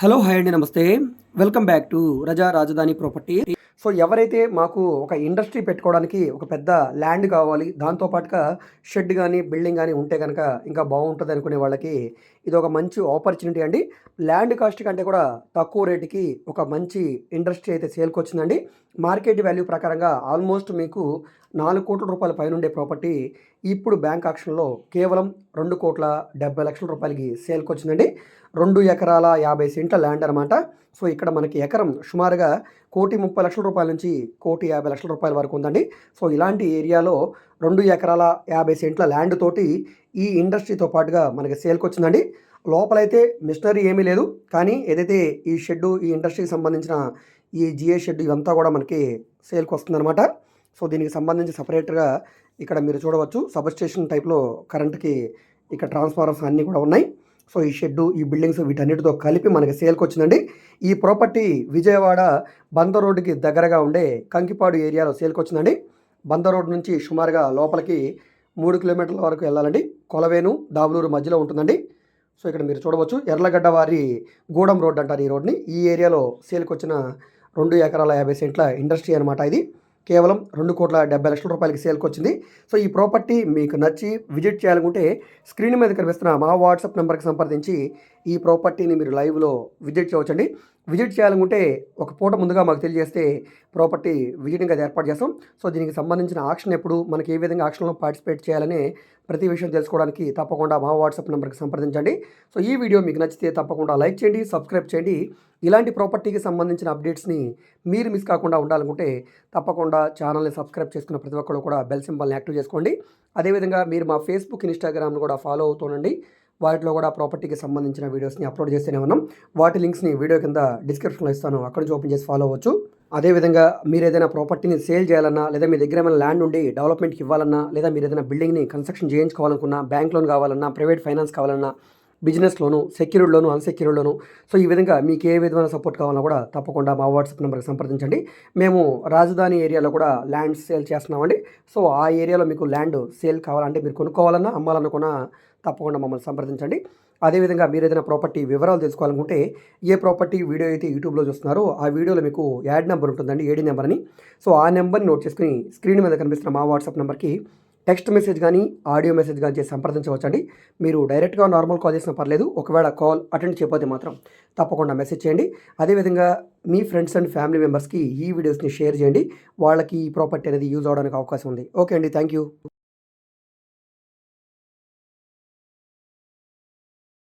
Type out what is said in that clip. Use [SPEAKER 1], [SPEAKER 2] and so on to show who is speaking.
[SPEAKER 1] Hello hi అండి నమస్తే. Welcome back to రజా రాజధాని ప్రాపర్టీ. సో ఎవరైతే మాకు ఒక ఇండస్ట్రీ పెట్టుకోవడానికి ఒక పెద్ద ల్యాండ్ కావాలి, దాంతో పాటుగా షెడ్ కానీ బిల్డింగ్ కానీ ఉంటే కనుక ఇంకా బాగుంటుంది అనుకునే వాళ్ళకి ఇది ఒక మంచి ఆపర్చునిటీ అండి. ల్యాండ్ కాస్ట్ కంటే కూడా తక్కువ రేటుకి ఒక మంచి ఇండస్ట్రీ అయితే సేల్కి వచ్చిందండి. మార్కెట్ వాల్యూ ప్రకారంగా ఆల్మోస్ట్ మీకు 4 కోట్ల రూపాయల పైన ఉండే ప్రాపర్టీ ఇప్పుడు బ్యాంక్ ఆక్షన్లో కేవలం 2,70,00,000 రూపాయలకి సేల్కి వచ్చిందండి. 2 ఎకరాల 50 సెంట్ల ల్యాండ్ అనమాట. సో ఇక్కడ మనకి ఎకరం సుమారుగా 1,30,00,000 నుంచి 1,50,00,000 వరకు ఉందండి. సో ఇలాంటి ఏరియాలో 2 ఎకరాల 50 సెంట్ల ల్యాండ్ తోటి ఈ ఇండస్ట్రీతో పాటుగా మనకి సేల్కి వచ్చిందండి. లోపలైతే మిషనరీ ఏమీ లేదు, కానీ ఏదైతే ఈ షెడ్డు ఈ ఇండస్ట్రీకి సంబంధించిన ఈ జిఏ షెడ్ ఇవంతా కూడా మనకి సేల్కి వస్తుందన్నమాట. సో దీనికి సంబంధించి సపరేట్గా ఇక్కడ మీరు చూడవచ్చు, సబ్స్టేషన్ టైప్లో కరెంట్కి ఇక్కడ ట్రాన్స్ఫార్మర్స్ అన్నీ కూడా ఉన్నాయి. సో ఈ షెడ్డు ఈ బిల్డింగ్స్ వీటన్నిటితో కలిపి మనకి సేల్కి వచ్చిందండి. ఈ ప్రాపర్టీ విజయవాడ బందర్ రోడ్డుకి దగ్గరగా ఉండే కంకిపాడు ఏరియాలో సేల్కి వచ్చిందండి. బందర్ రోడ్ నుంచి సుమారుగా లోపలికి 3 కిలోమీటర్ల వరకు వెళ్ళాలండి. కొలవేను దావులూరు మధ్యలో ఉంటుందండి. సో ఇక్కడ మీరు చూడవచ్చు, ఎర్లగడ్డ వారి గూడెం రోడ్ అంటారు ఈ రోడ్ని. ఈ ఏరియాలో సేల్కి వచ్చిన 2 ఎకరాల 50 సెంట్ల ఇండస్ట్రీ అనమాట. ఇది కేవలం 2,70,00,000 రూపాయలకి సేల్కి వచ్చింది. సో ఈ ప్రాపర్టీ మీకు నచ్చి విజిట్ చేయాలనుకుంటే స్క్రీన్ మీద కనిపిస్తున్న మా వాట్సాప్ నెంబర్కి సంప్రదించి ఈ ప్రాపర్టీని మీరు లైవ్లో విజిట్ చేయవచ్చండి. విజిట్ చేయాలనుకుంటే ఒక పూట ముందుగా మాకు తెలియజేస్తే ప్రాపర్టీ విజిటింగ్ అది ఏర్పాటు చేస్తాం. సో దీనికి సంబంధించిన ఆక్షన్ ఎప్పుడు, మనకి ఏ విధంగా ఆక్షన్లో పార్టిసిపేట్ చేయాలని ప్రతి విషయం తెలుసుకోవడానికి తప్పకుండా మా వాట్సాప్ నెంబర్కి సంప్రదించండి. సో ఈ వీడియో మీకు నచ్చితే తప్పకుండా లైక్ చేయండి, సబ్స్క్రైబ్ చేయండి. ఇలాంటి ప్రాపర్టీకి సంబంధించిన అప్డేట్స్ని మీరు మిస్ కాకుండా ఉండాలనుకుంటే తప్పకుండా ఛానల్ని సబ్స్క్రైబ్ చేసుకున్న ప్రతి ఒక్కరు కూడా బెల్ సింబల్ని యాక్టివ్ చేసుకోండి. అదేవిధంగా మీరు మా ఫేస్బుక్, ఇన్స్టాగ్రామ్ను కూడా ఫాలో అవుతుండండి. వాటిలో కూడా ప్రాపర్టీకి సంబంధించిన వీడియోస్ని అప్లోడ్ చేస్తూనే ఉన్నాం. వాటి లింక్స్ని వీడియో కింద డిస్క్రిప్షన్లో ఇస్తాను, అక్కడి నుంచి ఓపెన్ చేసి ఫాలో అవ్వచ్చు. అదేవిధంగా మీరు ఏదైనా ప్రాపర్టీని సేల్ చేయాలన్నా, లేదా మీ దగ్గర ఏమైనా ల్యాండ్ ఉండి డెవలప్మెంట్కి ఇవ్వాలన్నా, లేదా మీరు ఏదైనా బిల్డింగ్ని కన్స్ట్రక్షన్ చేయించుకోవాలనుకున్నా, బ్యాంక్ లోన్ కావాలన్నా, ప్రైవేట్ ఫైనాన్స్ కావాలన్నా, బిజినెస్ లోను, సెక్యూర్డ్ లోను, అన్సెక్యూర్డ్ లోను, సో ఈ విధంగా మీకు ఏ విధమైన సపోర్ట్ కావాలన్నా కూడా తప్పకుండా మా వాట్సాప్ నెంబర్కి సంప్రదించండి. మేము రాజధాని ఏరియాలో కూడా ల్యాండ్ సేల్ చేస్తున్నామండి. సో ఆ ఏరియాలో మీకు ల్యాండ్ సేల్ కావాలంటే, మీరు కొనుక్కోవాలన్నా అమ్మాలనుకున్నా తప్పకుండా మమ్మల్ని సంప్రదించండి. అదేవిధంగా మీరు ఏదైనా ప్రాపర్టీ వివరాలు తెలుసుకోవాలనుకుంటే, ఏ ప్రాపర్టీ వీడియో అయితే యూట్యూబ్లో చూస్తున్నారో ఆ వీడియోలో మీకు యాడ్ నెంబర్ ఉంటుందండి, ఏడీ నెంబర్ అని. సో ఆ నెంబర్ని నోట్ చేసుకుని స్క్రీన్ మీద కనిపిస్తున్న మా వాట్సాప్ నెంబర్కి టెక్స్ట్ మెసేజ్ కానీ ఆడియో మెసేజ్ కానీ చేసి సంప్రదించవచ్చండి. మీరు డైరెక్ట్గా నార్మల్ కాల్ చేసినా పర్లేదు, ఒకవేళ కాల్ అటెండ్ చేయకపోతే మాత్రం తప్పకుండా మెసేజ్ చేయండి. అదేవిధంగా మీ ఫ్రెండ్స్ అండ్ ఫ్యామిలీ మెంబర్స్కి ఈ వీడియోస్ని షేర్ చేయండి. వాళ్ళకి ఈ ప్రాపర్టీ అనేది యూజ్ అవడానికి అవకాశం ఉంది. ఓకే అండి, థ్యాంక్ యూ.